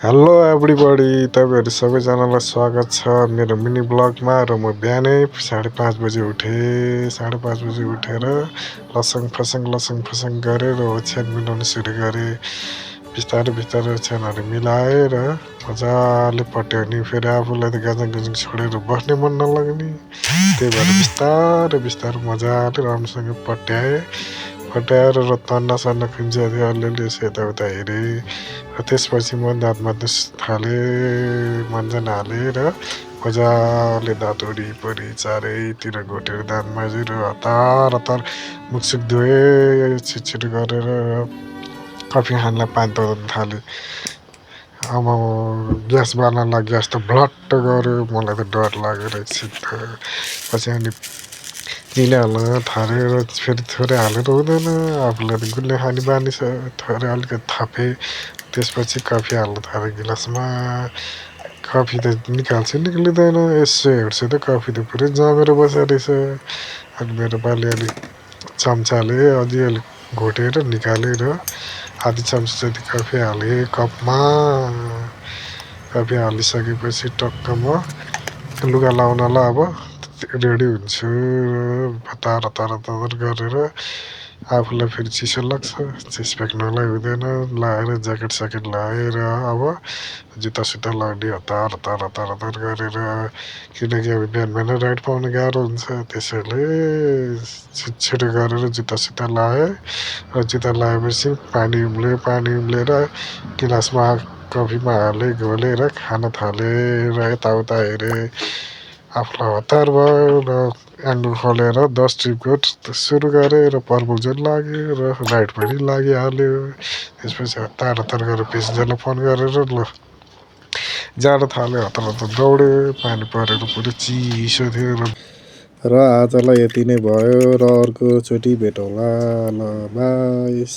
Hello everybody, तपाईहरु सबैजनालाई स्वागत छ मेरो मिनी ब्लगमा। र म बिहानै 5:30 बजे उठे। 5:30 बजे उठेर लसङ फसङ गरेर ओछ्यान मिलाउन सुरु गरे। बिस्तारै ओछ्यानहरु मिलाएर मजाले पट्याउने। फेरि आफूलाई त गाजाङ छोडेर बस्ने मन नलाग्ने, त्यही भएर बिस्तारै मजाले राम्रोसँग पट्याएर र तन्ना सन्ना खुम्च्याएर अलिअलि यसो यताउता हेरे। र त्यसपछि म दाँत माझ्न थाले। मन्जन हालेर मजाले दाँत वरिपरि चारैतिर घोटेर दाँत माझेर हतार मुखसुख धोए छिटो गरेर कफी खानलाई पानी तताउन थाले। अब ग्यास बाल्नलाई ग्यास त भ्लट्ट गऱ्यो, मलाई त डर लागेर एकछिन त। पछि अनि चिनी हाल्न थालेर फेरि थोरै हालेर हुँदैन, आफूलाई त गुलियो खाने बानी छ, थोरै अलिकति थपे। त्यसपछि कफी हाल्न थाले गिलासमा। कफी त निक्लिँदैन, यसो हेर्छु त कफी त पुरै जमेर बसेको रहेछ। अनि मेरो पालि अलिक चम्चाले अलिअलि घोटेर निकालेर आधी चम्चा जति कफी हाले कपमा। कफी हालिसकेपछि टक्क म लुगा लाउनलाई अब रेडी हुन्छु। हतार गरेर आफूलाई फेरि चिसो लाग्छ, चिस फ्याँक्नलाई हुँदैन, लाएर ज्याकेट लाएर अब जुत्ता लाउने हतार गरेर। किनकि अब बिहान राइड पाउन गाह्रो हुन्छ, त्यसैले छिटो गरेर जुत्ता लाएँ। र जुत्ता लाएपछि पानी उम्लेर गिलासमा कफीमा हाले, घोलेर खान थाले। र यताउता हेरे, आफूलाई हतार भयो। र एङ्गल खोलेर 10 ट्रिपको सुरु गरेँ र पर्पल जोन लाग्यो र राइड पनि लागिहाल्यो। त्यसपछि हतार गरेर पेसेन्जरलाई फोन गरेर ल जान थाल्यो। हतार दौडे, पानी परेर पुरै चिसो थियो। र आजलाई यति नै भयो, र अर्कोचोटि भेटौँला। ल बाई।